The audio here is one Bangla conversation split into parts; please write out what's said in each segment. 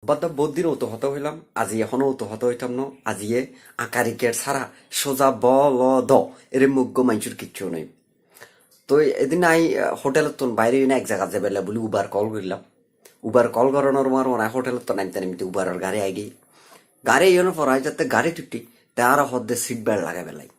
বাদ বহুত দিন অত হইলাম আজি এখনো অত হইতাম ন আজিয়ে আকারিকের ছাড়া সোজা ব ল দ এর মুগ্য মানুষের কিচ্ছু নেই। তো এদিন আই হোটেলত তো বাইরে না এক জায়গা যাবে বলে উবার কল করলাম। উবার কল করানোর মার হোটেলত তো নামতে নামতে উবারের গাড়ি আই গিয়ে গাড়ি এনে পড়ায় যাতে গাড়ি টুটি তার হদ্দে সিট বেল্ট লাগাই বেলাই।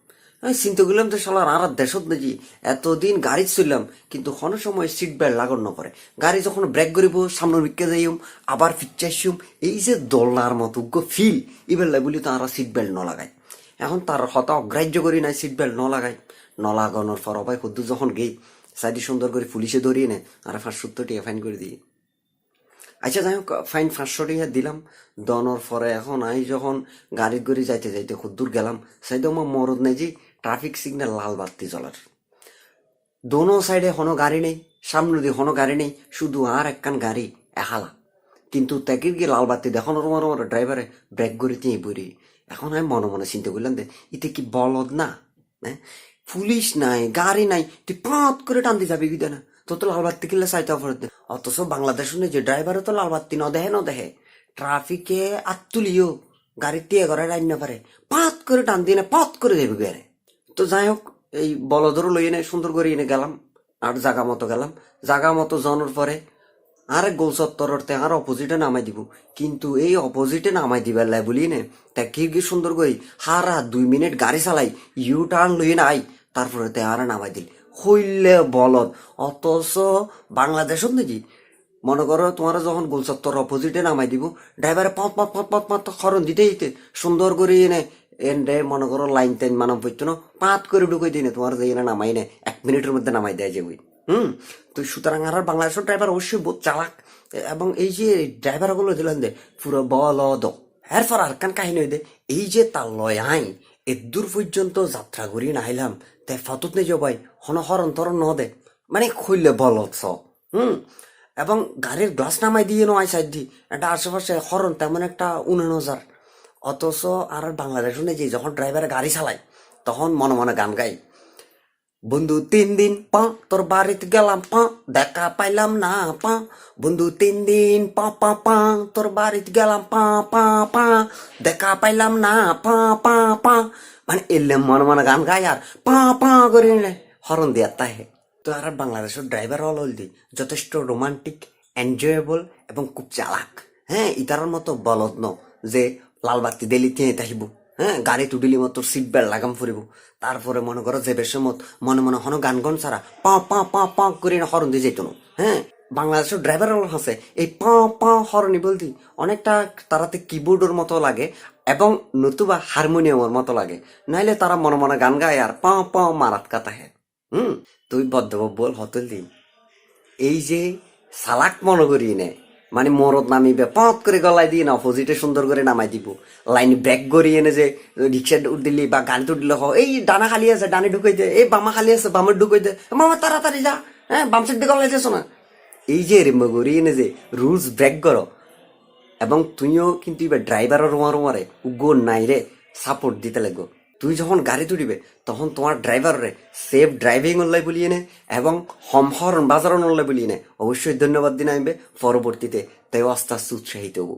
আমি চিন্তা করলাম যে শালার আর দেশত নাকি এতদিন গাড়ি চললাম কিন্তু কোনো সময় সিট বেল্ট লাগানো না পরে গাড়ি যখন ব্রেক করিব সামনের বিকে যাইম আবার ফিচাইছুম এই যে দোলনার মতো ফিল ইবেলা বলি তো আর সিট বেল্ট ন লাগাই। এখন তার হতা অগ্রাহ্য করি নাই সিট বেল্ট ন লাগাই ন লাগানোর পর অবাই কদ্দু যখন গেই সাইডে সুন্দর করে পুলিশে ধরিয়ে নেয় আর 570 টাকা ফাইন করে দিই। আচ্ছা যাই হোক ফাইন 500 টাকা দিলাম দনের পরে এখন আমি যখন গাড়ির করে যাইতে যাইতে খুব দূর গেলাম সাইডে আমার মরদ নেই যে ট্রাফিক সিগন্যাল লাল বাতি জ্বলার দোনো সাইডে কোনো গাড়ি নেই সামনে দিয়ে কোনো গাড়ি নেই শুধু আর একখান গাড়ি এহালা কিন্তু তাকির গিয়ে লাল বাতি দেখানোর আমার ড্রাইভারে ব্রেক করে দিয়ে বলি। এখন আমি মনে মনে চিন্তা করলাম যে এতে কি বলদ না হ্যাঁ পুলিশ নাই গাড়ি নাই তুই পাঁত করে টানতে যাবি কি না তো তো লাল বাতি কিনলে চাইতে অপরাধ। অথচ বাংলাদেশ যে ড্রাইভারে তো লাল বাতি ন দেখে ট্রাফিকে আত্তুলিও গাড়ি টিয়ে করে রান্না পারে পাত করে টান দিয়ে না পথ করে দেবে গেরে। তো যাই হোক এই বলদরও লই এনে সুন্দর করে এনে গেলাম আর জাগা মতো গেলাম জাগা মতো জানোর পরে আরেক গোল চত্বরতে আর অপোজিটে নামাই দিব কিন্তু এই অপোজিটে নামাই দিবার লাই বলি নে তা কি সুন্দর করে হারা 2 মিনিট গাড়ি চালাই ইউ টার্ন লই না আই তারপরে তে আর নামাই দিল হইলে বলদ। অথচ বাংলাদেশত নাকি মনে করো তোমার যখন গোল চত্বর অপোজিটে নামাই দিব ড্রাইভারে পথ পথ পথ পথ পথ খরণ দিতে দিতে সুন্দর করে এনে এনে মনে করো লাইন টাইন মানাম পড়তো না পাত করে ঢুকাই দিই না তোমার যে এনে নামাই নে 1 মিনিটের মধ্যে নামাই দেয় যে তো সুতরাং আর বাংলাদেশের ড্রাইভার অবশ্যই বহুত চালাক এবং এই যে ড্রাইভার গুলো দিলেন দে পুরো বল দ এরপর আর কান কাহিনী হয়ে দে এই যে তার লয় আই এদূর পর্যন্ত যাত্রা করি নাইলাম তাই ফটোত নিয়ে যাবাই হন হরণ তরণ ন দে মানে খুললে বল এবং গাড়ির গ্লাস নামাই দিয়ে নয় সাইড দিয়ে একটা আশেপাশে হরণ তেমন একটা 49,000। অথচ আর বাংলাদেশ যে যখন ড্রাইভারে গাড়ি চালায় তখন মনে মনে গান গাই বন্ধু 3 দিন পা তোর বাড়িতে গেলাম পা দেখা পাইলাম না পা বন্ধু 3 দিন পা পা পা তোর বাড়িতে গেলাম পা পা পা দেখা পাইলাম না পা পা পা মানে এলে মনে মনে গান গাই আর পা পা করে হরণ দিয়ে তাই। তো আর বাংলাদেশের ড্রাইভার হল দি যথেষ্ট রোমান্টিক এনজয়েবল এবং খুব চালাক। হ্যাঁ ইতার মতো বলদ ন যে লাল বাতি দিলি তিনে তাহিব হ্যাঁ গাড়ি তুডিলি মতো সিট বেল্ট লাগাম ফুরিব তারপরে মনে করো যে বেশ মত মনে মনে হন গান গন ছাড়া পা পা পা পা করে হরণ দিয়ে যেত না। হ্যাঁ বাংলাদেশের ড্রাইভার আছে এই পা পা হরণি বলতি অনেকটা তারাতে কিবোর্ডের মতো লাগে এবং নতুবা হারমোনিয়ামের মতো লাগে নাইলে তারা মনে মনে গান গায় আর পা পা মারাত কাতা হে। তুই বদ্ধব বল হতল দি এই যে সালাক মনে করি নে মানে মরদ নামিবে পথ করে গলায় দিয়ে না অপোজিটে সুন্দর করে নামাই দিব লাইন ব্রেক করি এনে যে রিক্সা দিলি বা গান তুললে এই ডানা খালি আছে ডানে ঢুকাই দে এই বামা খালি আছে বামে ঢুকাই দে মামা তাড়াতাড়ি যা হ্যাঁ বাম সাইড দিয়ে গলায় যাস না এই যে রে মগরি এনে যে রুলস ব্রেক করো এবং তুইও কিন্তু এবার ড্রাইভারও রোমারে উগো নাই রে সাপোর্ট দিতে লাগবো। তুই যখন গাড়ি তুলিবে তখন তোমার ড্রাইভারে সেফ ড্রাইভিং ওল্লাই বলিয়ে নে এবং হর্ন বাজারও ওল্লাই বলিয়ে নে অবশ্যই ধন্যবাদ দিন আইবে পরবর্তীতে তাই আস্তে আস্তে উৎসাহিত হবো।